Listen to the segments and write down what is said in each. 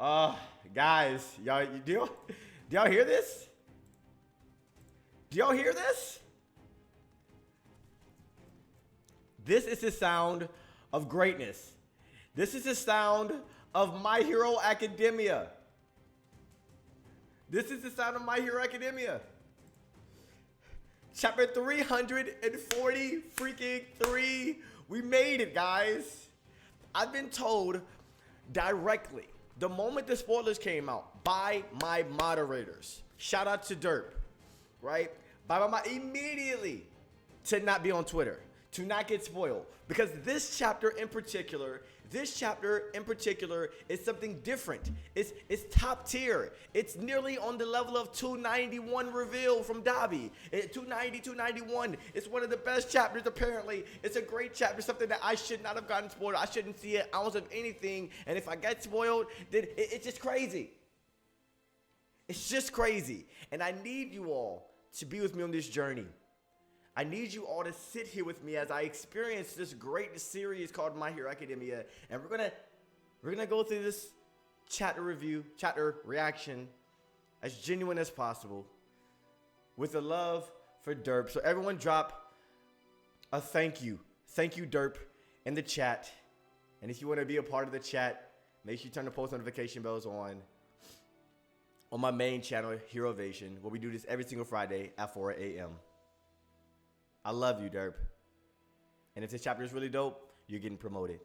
Uh, Guys, do y'all hear this? Do y'all hear this? This is the sound of greatness. This is the sound of My Hero Academia. This is the sound of My Hero Academia. Chapter 340 freaking 3. We made it, guys. I've been told directly, the moment the spoilers came out, by my moderators. Shout out to Derp, right? Immediately to not be on Twitter, to not get spoiled. Because this chapter in particular is something different. It's top tier. It's nearly on the level of 291 reveal from Dabi. 290, 291. It's one of the best chapters, apparently. It's a great chapter, something that I should not have gotten spoiled. I shouldn't see an ounce of anything. And if I get spoiled, then it's just crazy. It's just crazy. And I need you all to be with me on this journey. I need you all to sit here with me as I experience this great series called My Hero Academia, and we're gonna go through this chapter reaction as genuine as possible, with a love for Derp. So everyone, drop a thank you Derp in the chat, and if you want to be a part of the chat, make sure you turn the post notification bells on my main channel, Heroovation, where we do this every single Friday at 4 a.m. I love you, Derp. And if this chapter is really dope, you're getting promoted.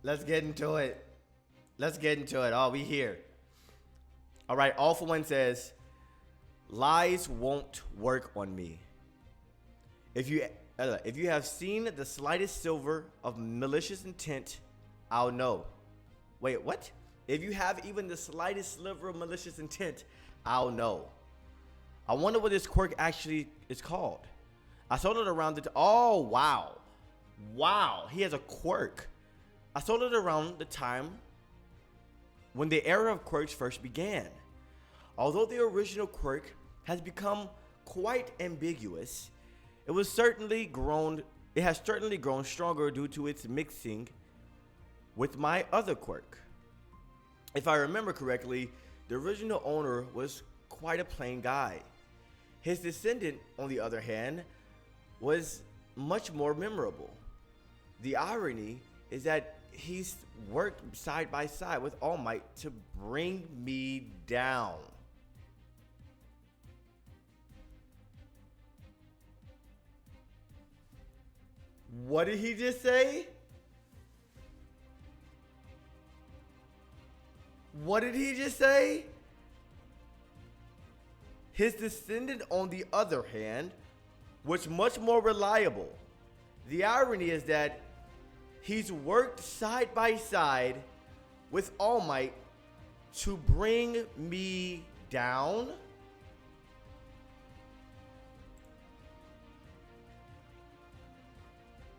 Let's get into it. Oh, we here. All right, All For One says, lies won't work on me. If you have seen the slightest silver of malicious intent, I'll know. Wait, what? If you have even the slightest sliver of malicious intent, I'll know. I wonder what this quirk actually is called. I sold it around oh, wow. Wow, he has a quirk. I sold it around the time when the era of quirks first began. Although the original quirk has become quite ambiguous, it has certainly grown stronger due to its mixing with my other quirk. If I remember correctly, the original owner was quite a plain guy. His descendant, on the other hand, was much more memorable. The irony is that he's worked side by side with All Might to bring me down. What did he just say? What did he just say? His descendant, on the other hand, was much more reliable. The irony is that he's worked side by side with All Might to bring me down.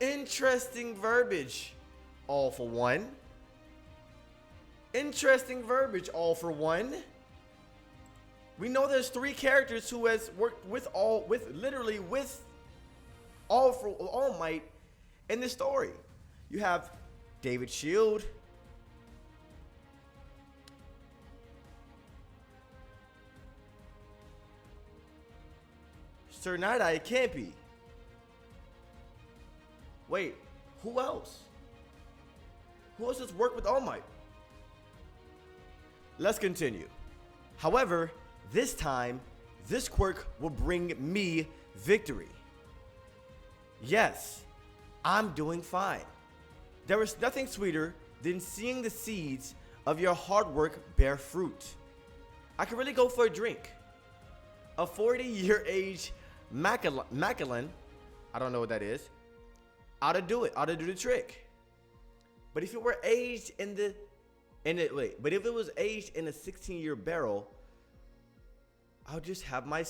Interesting verbiage, All For One. Interesting verbiage, All For One. We know there's 3 characters who has worked with All Might in this story. You have David Shield, 𝙲𝚘𝚙𝚢𝚑𝚝. Wait, who else? Who else has worked with All Might? Let's continue. However, this time, this quirk will bring me victory. Yes, I'm doing fine. There is nothing sweeter than seeing the seeds of your hard work bear fruit. I could really go for a drink. A 40-year age Macallan, I don't know what that is, ought to do the trick. But if it were aged in the but if it was aged in a 16-year barrel, I'll just have my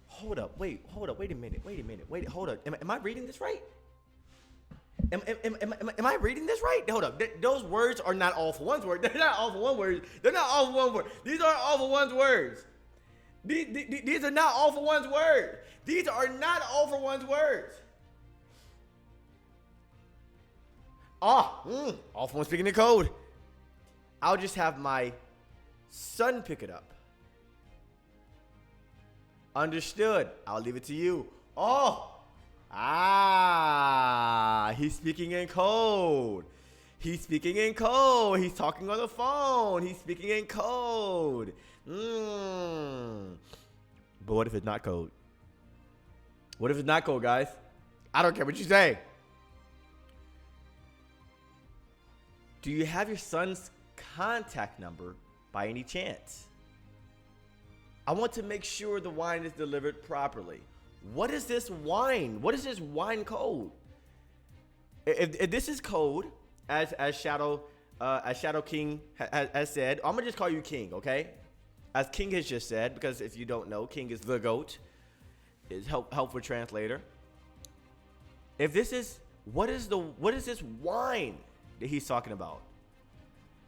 Hold up, wait a minute, hold up. Am I reading this right? Am I reading this right? Hold up. Those words are not all for one's words. They're not all for one words. They're not all for one word. These aren't all for one's words. These are not all for one's words. These are not all for one's words. All for one speaking in code. I'll just have my son pick it up. Understood. I'll leave it to you. He's speaking in code. He's speaking in code. He's talking on the phone. He's speaking in code. But what if it's not code? What if it's not code, guys? I don't care what you say. Do you have your son's contact number by any chance? I want to make sure the wine is delivered properly. What is this wine? What is this wine code? If this is code, as Shadow King has said, I'm gonna just call you King, okay? As King has just said, because if you don't know, King is the GOAT, is helpful translator. If this is, what is this wine that he's talking about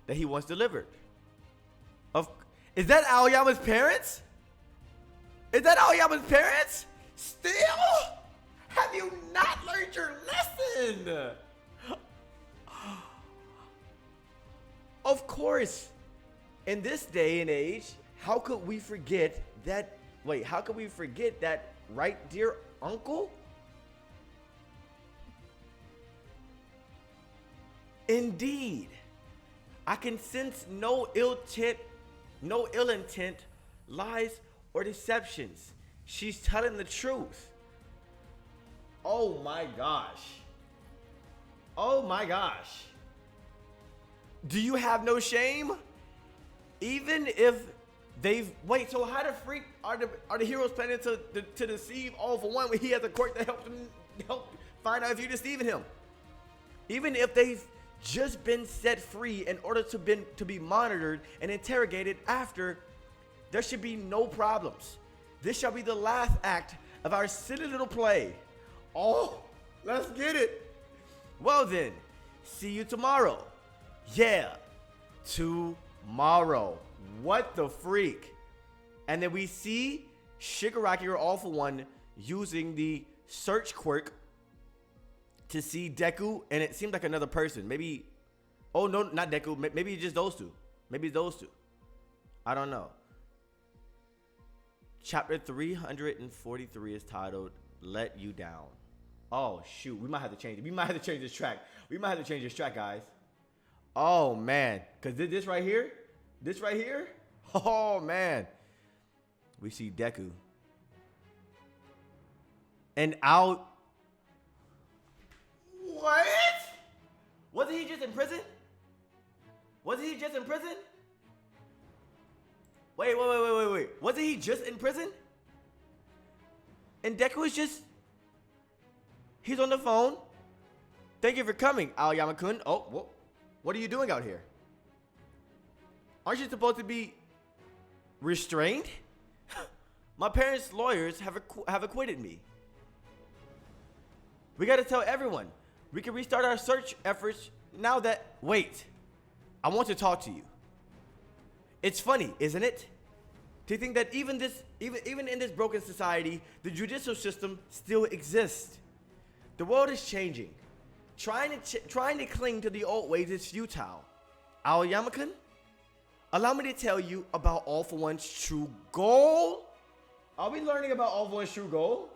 that he wants delivered? Is that Aoyama's parents? Is that Aoyama's parents? Still? Have you not learned your lesson? Of course, in this day and age, how could we forget that? Wait, how could we forget that, right, dear uncle? Indeed, I can sense no ill intent, lies, or deceptions. She's telling the truth. Oh my gosh. Oh my gosh. Do you have no shame? Even if they've so how the freak are the heroes planning to deceive All For One when he has a court that help find out if you're deceiving him? Even if they've just been set free in order to be monitored and interrogated after, there should be no problems. This shall be the last act of our silly little play. Oh, let's get it. Well then, see you tomorrow. Yeah, tomorrow. What the freak? And then we see Shigaraki or All For One using the search quirk to see Deku, and it seems like another person. Maybe, oh no, not Deku. Maybe it's just those two. Maybe it's those two. I don't know. Chapter 343 is titled "Let You Down." Oh shoot, we might have to change it. We might have to change this track. We might have to change this track, guys. Oh man, cause this right here, oh man, we see Deku, and out. What? Wasn't he just in prison? Wasn't he just in prison? Wait. Wasn't he just in prison? And Deku is just... He's on the phone. Thank you for coming, Aoyama-kun. Oh, what are you doing out here? Aren't you supposed to be restrained? My parents' lawyers have acquitted me. We gotta tell everyone. We can restart our search efforts now that... Wait. I want to talk to you. It's funny, isn't it? To think that even in this broken society, the judicial system still exists. The world is changing. Trying to cling to the old ways is futile. Aoyama-kun, allow me to tell you about All For One's true goal. Are we learning about All For One's true goal?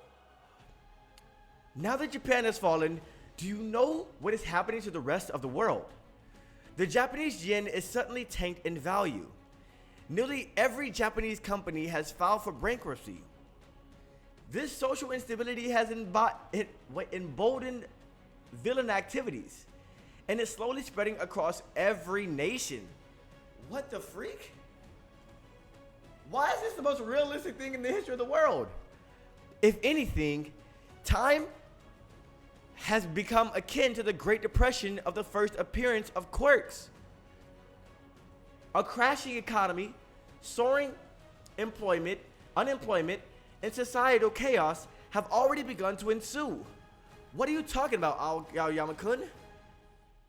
Now that Japan has fallen, do you know what is happening to the rest of the world? The Japanese yen is suddenly tanked in value. Nearly every Japanese company has filed for bankruptcy. This social instability has emboldened villain activities, and is slowly spreading across every nation. What the freak? Why is this the most realistic thing in the history of the world? If anything, time has become akin to the Great Depression of the first appearance of quirks. A crashing economy, soaring unemployment, and societal chaos have already begun to ensue. What are you talking about, Aoyama-kun?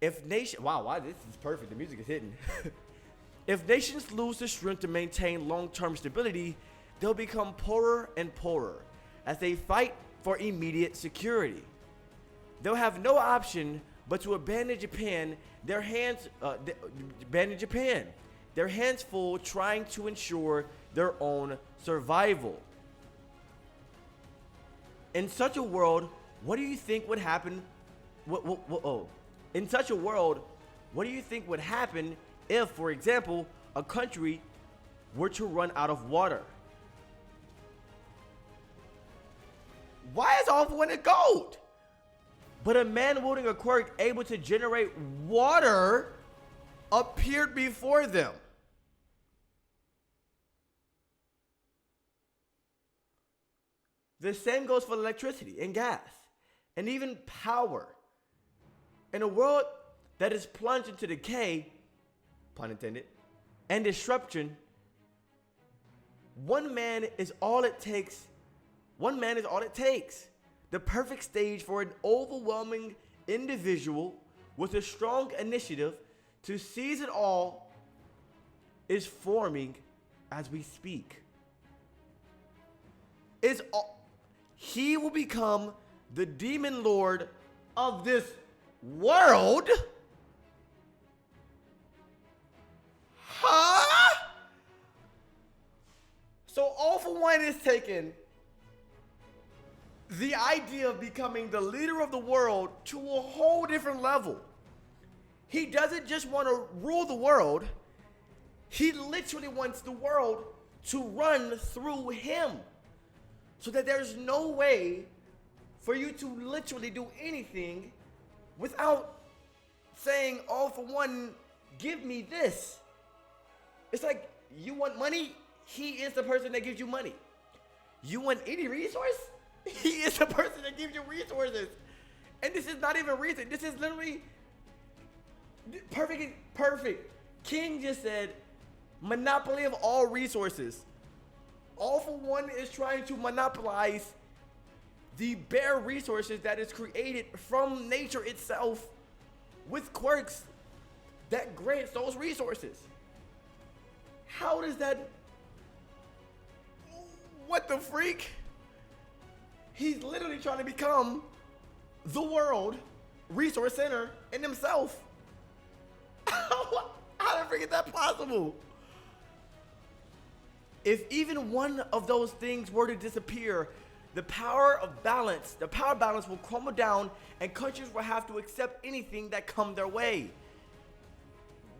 If nation, wow, this is perfect. The music is hitting. If nations lose the strength to maintain long-term stability, they'll become poorer and poorer as they fight for immediate security. They'll have no option but to abandon Japan. Their hands full trying to ensure their own survival. In such a world, what do you think would happen? In such a world, what do you think would happen if, for example, a country were to run out of water? Why is All For One a goat? But a man wielding a quirk able to generate water appeared before them. The same goes for electricity and gas and even power. In a world that is plunged into decay, pun intended, and disruption, one man is all it takes. The perfect stage for an overwhelming individual with a strong initiative to seize it all is forming as we speak. He will become the demon lord of this world? Huh? So All For One is taking the idea of becoming the leader of the world to a whole different level. He doesn't just want to rule the world. He literally wants the world to run through him, so that there's no way for you to literally do anything without saying, All For One, give me this. It's like, you want money? He is the person that gives you money. You want any resource? He is the person that gives you resources. And this is not even reason. This is literally perfect. King just said, monopoly of all resources. All For One is trying to monopolize the bare resources that is created from nature itself with quirks that grants those resources. How does that? What the freak? He's literally trying to become the world resource center in himself. How the freak is that possible? If even one of those things were to disappear, the power balance will crumble down and countries will have to accept anything that comes their way.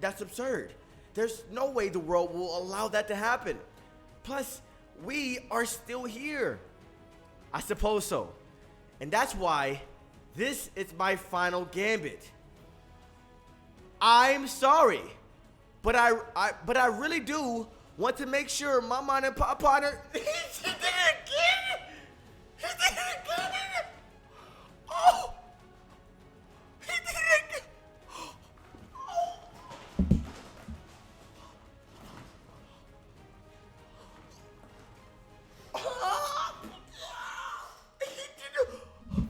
That's absurd. There's no way the world will allow that to happen. Plus, we are still here. I suppose so. And that's why this is my final gambit. I'm sorry, but I really do want to make sure my mom and pop partner. He did it again. He did it again. Oh, he did it again. Oh. He did it.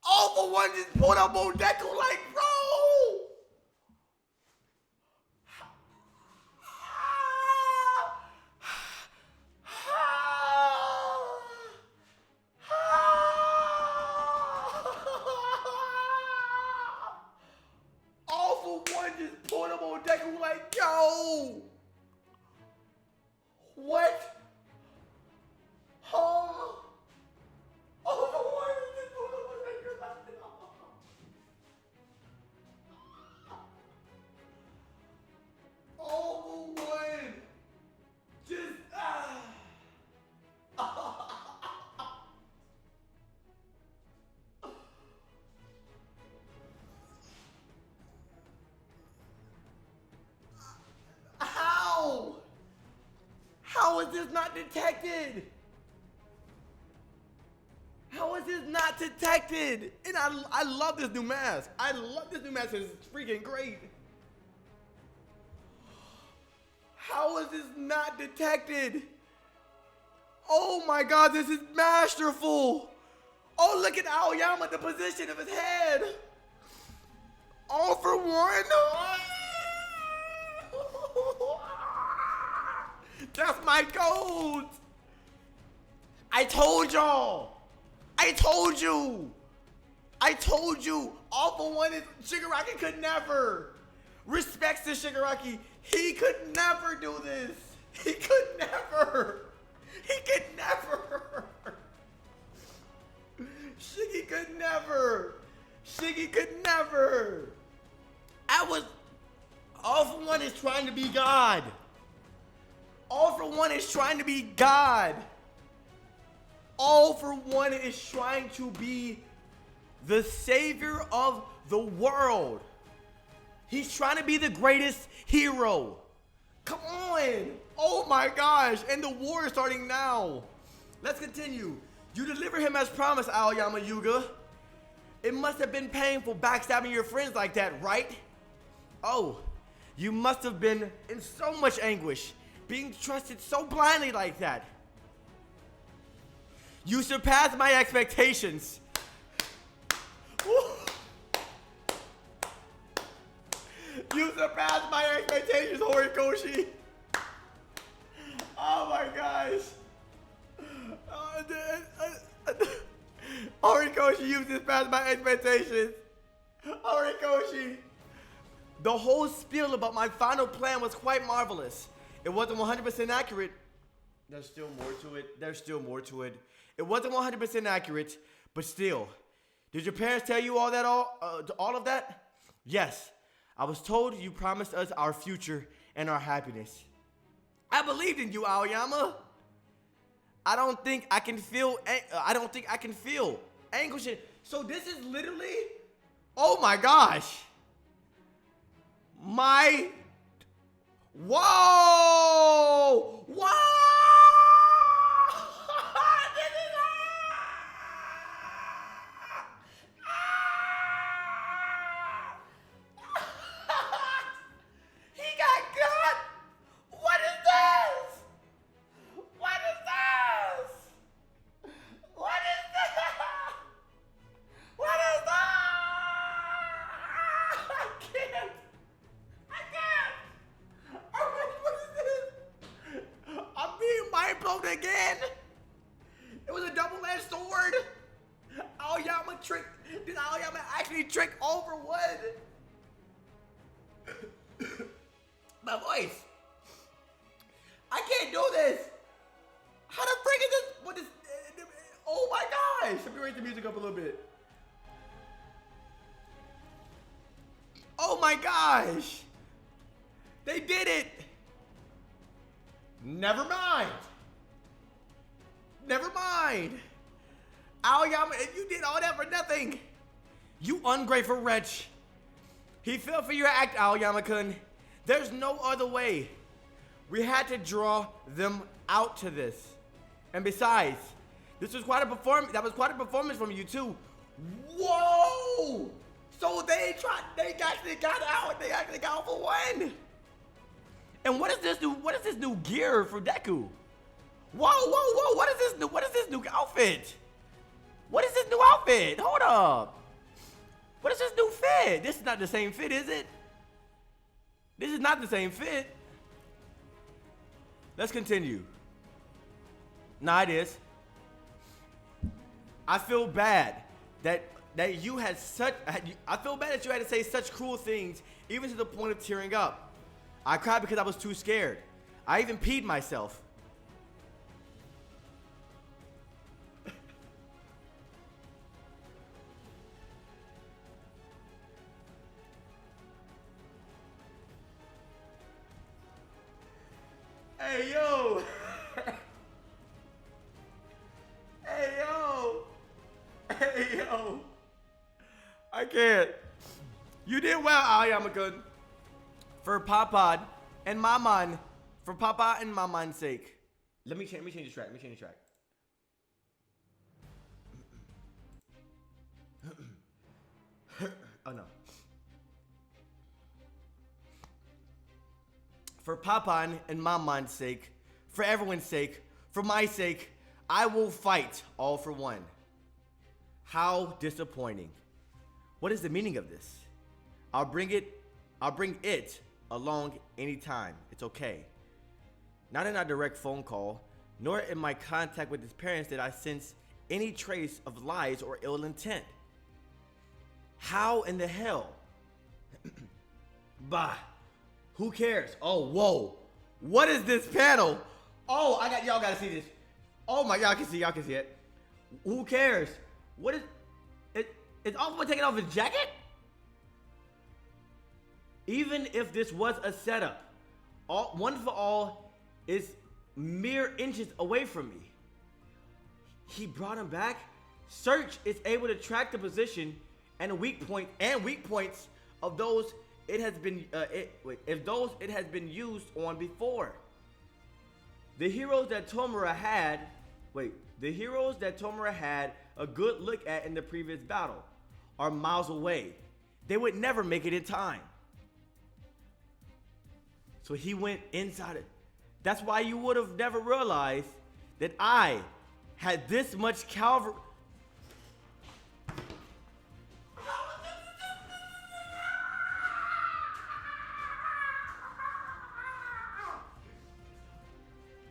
All For One just pulled up on Deku like, bro. All For One just pulled up on Deku like, yo. What? Huh? All For One just pulled up on Deku like, All For One just How? How is this not detected? How is this not detected? And I love this new mask. I love this new mask. It's freaking great. How is this not detected? Oh my God, this is masterful. Oh, look at Aoyama, the position of his head. All for one. That's my code. I told y'all. I told you. I told you. All for one is Shigaraki could never. Respects to Shigaraki. He could never do this. He could never. He could never. Shiggy could never. Shiggy could never. All for one is trying to be God. All for one is trying to be God. All for one is trying to be the savior of the world. He's trying to be the greatest hero. Come on. Oh my gosh. And the war is starting now. Let's continue. You deliver him as promised, Aoyama Yuga. It must have been painful backstabbing your friends like that, right? Oh, you must have been in so much anguish, being trusted so blindly like that. You surpassed my expectations. Woo. You surpassed my expectations, Horikoshi. Oh my gosh. Horikoshi, you surpassed my expectations. Horikoshi. The whole spiel about my final plan was quite marvelous. It wasn't 100% accurate. There's still more to it. There's still more to it. It wasn't 100% accurate, but still. Did your parents tell you all of that? Yes. I was told you promised us our future and our happiness. I believed in you, Aoyama. I don't think I can feel anguish. So this is literally, oh my gosh. Whoa! Whoa! Again, it was a double-edged sword. Aoyama tricked. Did Aoyama actually trick over what? My voice. I can't do this. How the frick is this? What is? Oh my gosh! Let me raise the music up a little bit. Oh my gosh! They did it. Never mind. Never mind. Aoyama, you did all that for nothing. You ungrateful wretch. He fell for your act, Aoyama-kun. There's no other way. We had to draw them out to this. And besides, this was quite a performance. That was quite a performance from you too. Whoa! So they actually got out. They actually got out for one. And what is this new gear for Deku? Whoa, whoa, whoa, what is this new outfit? What is this new outfit? Hold up. What is this new fit? This is not the same fit, is it? This is not the same fit. Let's continue. Nah, it is. I feel bad that you had I feel bad that you had to say such cruel things, even to the point of tearing up. I cried because I was too scared. I even peed myself. Hey, yo. Hey, yo. Hey, yo. I can't. You did well, Aoyama-kun. For Papa and Maman. For Papa and Maman's sake. Let me change the track. Oh, no. For Papan and Maman's sake, for everyone's sake, for my sake, I will fight all for one. How disappointing. What is the meaning of this? I'll bring it along anytime. It's okay. Not in a direct phone call, nor in my contact with his parents did I sense any trace of lies or ill intent. How in the hell? Bah. Who cares? Oh, whoa. What is this panel? Oh, y'all gotta see this. Oh my, y'all can see it. Who cares? What is it? Is Alpha taking off his jacket? Even if this was a setup, One for All is mere inches away from me. He brought him back. Search is able to track the position and weak points of those it has been it has been used on before. The heroes that Tomura had a good look at in the previous battle are miles away. They would never make it in time. So he went inside it. That's why you would have never realized that I had this much cavalry.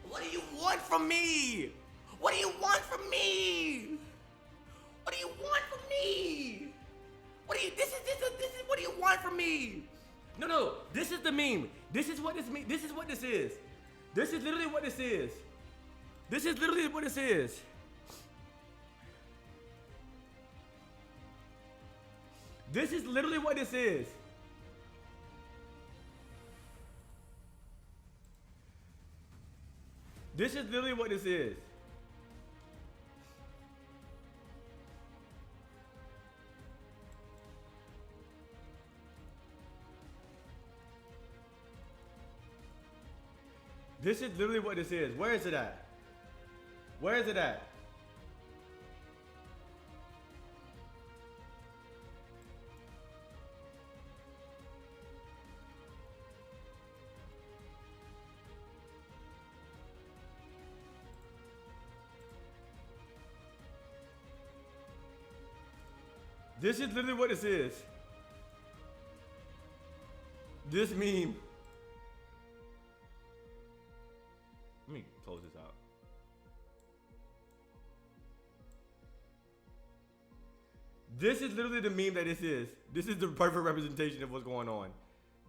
What do you want from me? What do you want from me? What do you want from me? This is what do you want from me? No, this is the meme. This is what this means. This is what this is. This is literally what this is. This is literally what this is. This is literally what this is. This is literally what this is. This is literally what this is. Where is it at? Where is it at? This is literally what this is. This meme. Let me close this out. This is literally the meme that this is. This is the perfect representation of what's going on.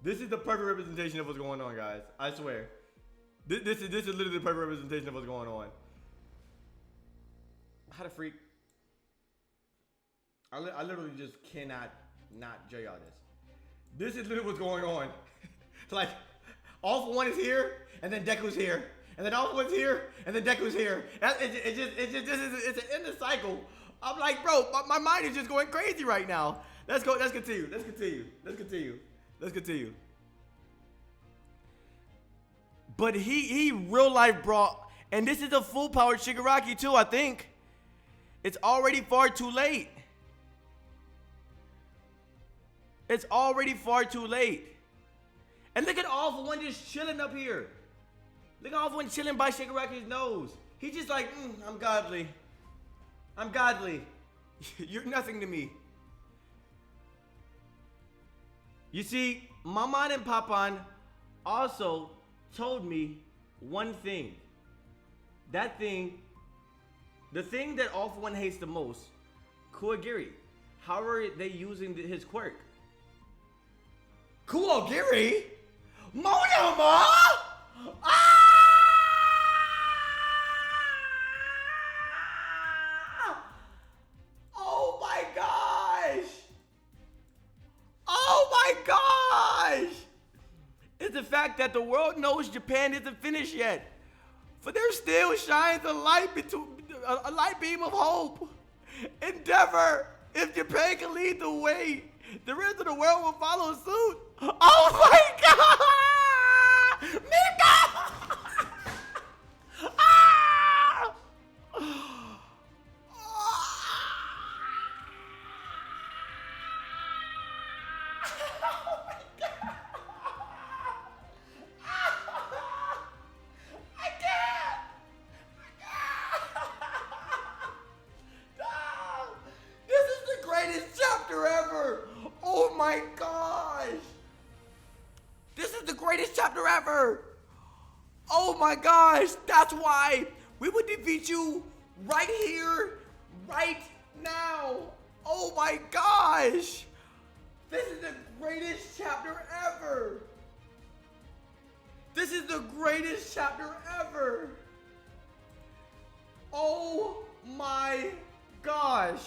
This is the perfect representation of what's going on, guys. I swear. This is literally the perfect representation of what's going on. How the freak? I literally just cannot not show y'all this. This is literally what's going on. Like, All for One is here, and then Deku's here. And then All for One's here, and then Deku's here. It's an endless cycle. I'm like, bro, my mind is just going crazy right now. Let's continue. But he real life brought, and this is a full powered Shigaraki too, I think. It's already far too late. It's already far too late. And look at All for One just chilling up here. Look at All for One chilling by Shigaraki's nose. He's just like, I'm godly. I'm godly. You're nothing to me. You see, Maman and Papan also told me one thing. That thing, the thing that All for One hates the most, Kuwagiri. How are they using his quirk? Kuwagiri? Moyama? Oh my gosh! Oh my gosh! It's the fact that the world knows Japan isn't finished yet. For there still shines a light beam of hope. Endeavor, if Japan can lead the way, the rest of the world will follow suit. Oh my God! Mika! Ah! Oh my God! my gosh! This is the greatest chapter ever! Oh my gosh! That's why we would defeat you right here, right now! Oh my gosh! This is the greatest chapter ever! This is the greatest chapter ever! Oh my gosh!